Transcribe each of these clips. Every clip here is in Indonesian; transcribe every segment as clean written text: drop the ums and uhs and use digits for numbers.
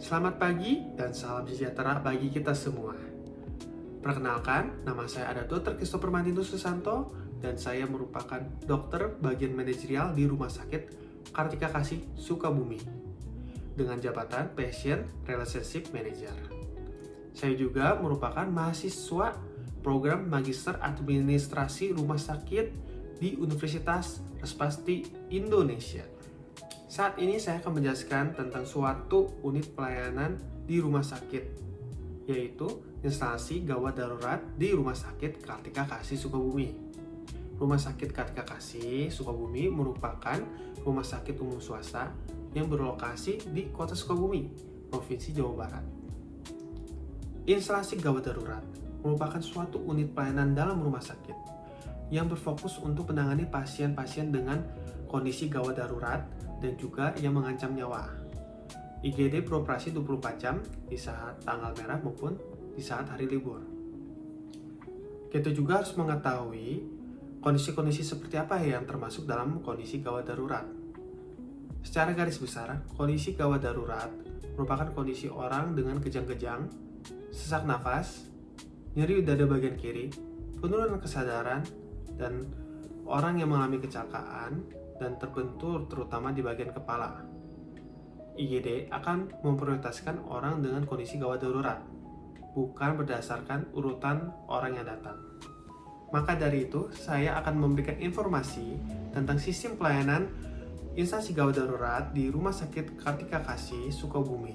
Selamat pagi dan salam sejahtera bagi kita semua. Perkenalkan, nama saya ada Dr. Christopher Mantinus Susanto dan saya merupakan dokter bagian manajerial di Rumah Sakit Kartika Kasih Sukabumi dengan jabatan Patient Relationship Manager. Saya juga merupakan mahasiswa program Magister Administrasi Rumah Sakit di Universitas Respasti Indonesia. Saat ini saya akan menjelaskan tentang suatu unit pelayanan di rumah sakit, yaitu instalasi gawat darurat di Rumah Sakit Kartika Kasih Sukabumi. Rumah Sakit Kartika Kasih Sukabumi merupakan rumah sakit umum swasta yang berlokasi di Kota Sukabumi, Provinsi Jawa Barat. Instalasi gawat darurat merupakan suatu unit pelayanan dalam rumah sakit yang berfokus untuk menangani pasien-pasien dengan kondisi gawat darurat dan juga yang mengancam nyawa. IGD beroperasi 24 jam di saat tanggal merah maupun di saat hari libur. Kita juga harus mengetahui kondisi-kondisi seperti apa yang termasuk dalam kondisi gawat darurat. Secara garis besar, kondisi gawat darurat merupakan kondisi orang dengan kejang-kejang, sesak nafas, nyeri dada bagian kiri, penurunan kesadaran, dan orang yang mengalami kecelakaan dan terbentur terutama di bagian kepala. IGD akan memprioritaskan orang dengan kondisi gawat darurat, bukan berdasarkan urutan orang yang datang. Maka dari itu, saya akan memberikan informasi tentang sistem pelayanan instansi gawat darurat di Rumah Sakit Kartika Kasih Sukabumi,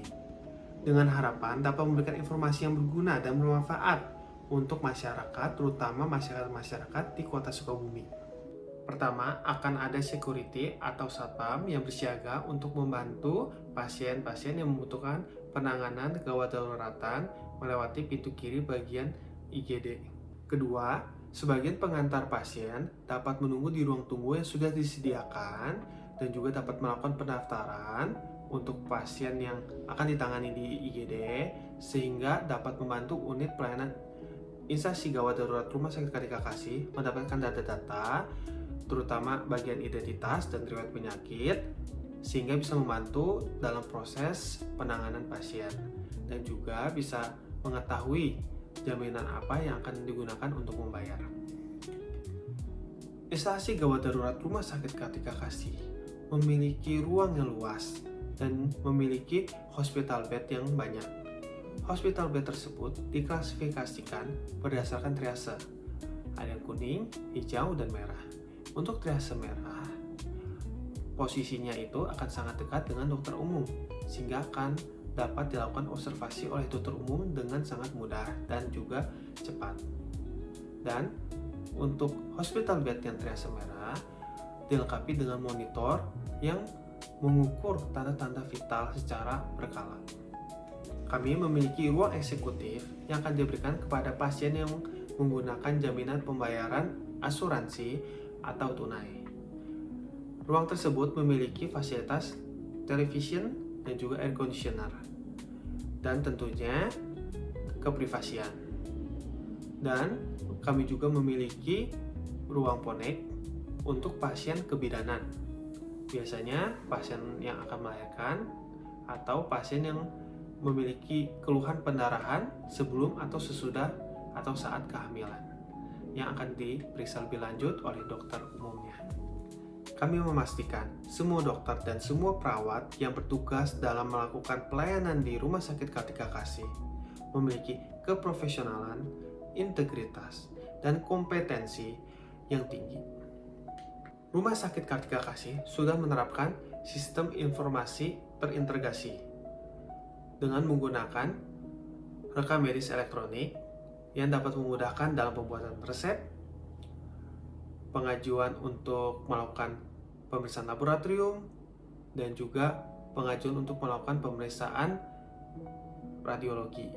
dengan harapan dapat memberikan informasi yang berguna dan bermanfaat untuk masyarakat, terutama masyarakat di Kota Sukabumi. Pertama, akan ada security atau satpam yang bersiaga untuk membantu pasien-pasien yang membutuhkan penanganan gawat daruratan melewati pintu kiri bagian IGD. Kedua, sebagian pengantar pasien dapat menunggu di ruang tunggu yang sudah disediakan dan juga dapat melakukan pendaftaran untuk pasien yang akan ditangani di IGD sehingga dapat membantu unit pelayanan instansi gawat darurat Rumah Sakit Kartika Kasih mendapatkan data-data terutama bagian identitas dan riwayat penyakit sehingga bisa membantu dalam proses penanganan pasien dan juga bisa mengetahui jaminan apa yang akan digunakan untuk membayar. Instalasi gawat darurat Rumah Sakit Kartika Kasih memiliki ruang yang luas dan memiliki hospital bed yang banyak. Hospital bed tersebut diklasifikasikan berdasarkan triase. Ada yang kuning, hijau, dan merah. Untuk triase merah, posisinya itu akan sangat dekat dengan dokter umum, sehingga akan dapat dilakukan observasi oleh dokter umum dengan sangat mudah dan juga cepat. Dan untuk hospital bed yang triase merah, dilengkapi dengan monitor yang mengukur tanda-tanda vital secara berkala. Kami memiliki ruang eksekutif yang akan diberikan kepada pasien yang menggunakan jaminan pembayaran asuransi atau tunai. Ruang tersebut memiliki fasilitas television dan juga air conditioner dan tentunya keprivasian. Dan kami juga memiliki ruang ponek untuk pasien kebidanan. Biasanya pasien yang akan melahirkan atau pasien yang memiliki keluhan pendarahan sebelum atau sesudah atau saat kehamilan yang akan diperiksa lebih lanjut oleh dokter umumnya. Kami memastikan semua dokter dan semua perawat yang bertugas dalam melakukan pelayanan di Rumah Sakit Kartika Kasih memiliki keprofesionalan, integritas, dan kompetensi yang tinggi. Rumah Sakit Kartika Kasih sudah menerapkan sistem informasi terintegrasi dengan menggunakan rekam medis elektronik yang dapat memudahkan dalam pembuatan resep, pengajuan untuk melakukan pemeriksaan laboratorium, dan juga pengajuan untuk melakukan pemeriksaan radiologi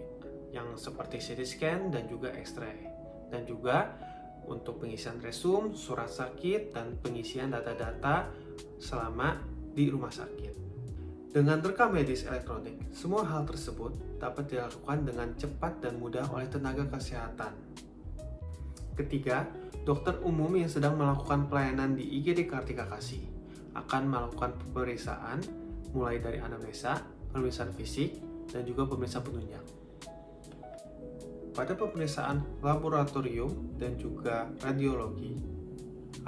yang seperti CT scan dan juga X-ray, dan juga untuk pengisian resum, surat sakit, dan pengisian data-data selama di rumah sakit. Dengan rekam medis elektronik, semua hal tersebut dapat dilakukan dengan cepat dan mudah oleh tenaga kesehatan. Ketiga, Dokter umum yang sedang melakukan pelayanan di IGD Kartika Kasih akan melakukan pemeriksaan mulai dari anamnesa, pemeriksaan fisik, dan juga pemeriksaan penunjang. Pada pemeriksaan laboratorium dan juga radiologi,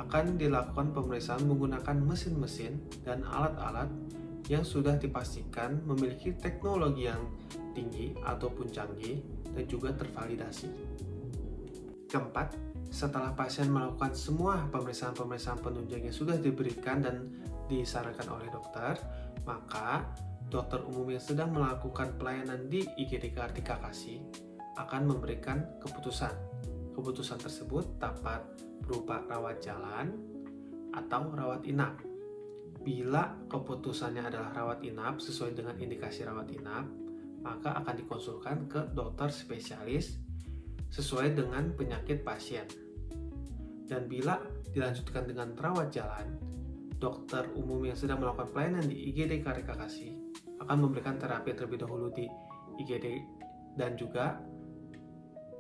akan dilakukan pemeriksaan menggunakan mesin-mesin dan alat-alat yang sudah dipastikan memiliki teknologi yang tinggi ataupun canggih dan juga tervalidasi. Keempat, setelah pasien melakukan semua pemeriksaan-pemeriksaan penunjang yang sudah diberikan dan disarankan oleh dokter, maka dokter umum yang sedang melakukan pelayanan di IGD Kartika Kasih akan memberikan keputusan. Keputusan tersebut dapat berupa rawat jalan atau rawat inap. Bila keputusannya adalah rawat inap sesuai dengan indikasi rawat inap, maka akan dikonsulkan ke dokter spesialis sesuai dengan penyakit pasien. Dan bila dilanjutkan dengan rawat jalan, dokter umum yang sedang melakukan pelayanan di IGD Kartika Kasih akan memberikan terapi terlebih dahulu di IGD, dan juga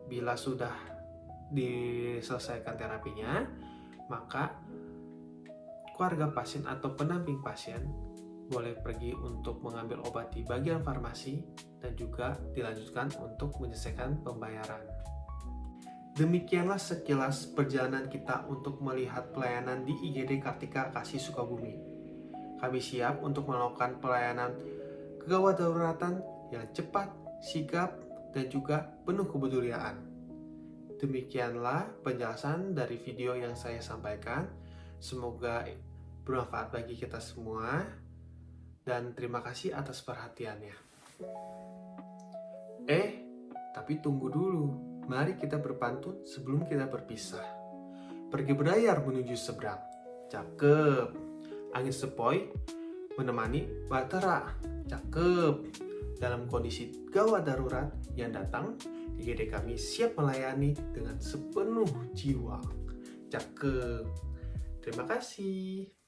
bila sudah diselesaikan terapinya, maka keluarga pasien atau pendamping pasien boleh pergi untuk mengambil obat di bagian farmasi dan juga dilanjutkan untuk menyelesaikan pembayaran. Demikianlah sekilas perjalanan kita untuk melihat pelayanan di IGD Kartika Kasih Sukabumi. Kami siap untuk melakukan pelayanan kegawat daruratan yang cepat, sigap, dan juga penuh kepedulian. Demikianlah penjelasan dari video yang saya sampaikan. Semoga bermanfaat bagi kita semua, dan terima kasih atas perhatiannya. Tapi tunggu dulu. Mari kita berpantun sebelum kita berpisah. Pergi berlayar menuju seberang. Cakep. Angin sepoi menemani Bahtera. Cakep. Dalam kondisi gawat darurat yang datang, IGD kami siap melayani dengan sepenuh jiwa. Cakep. Terima kasih.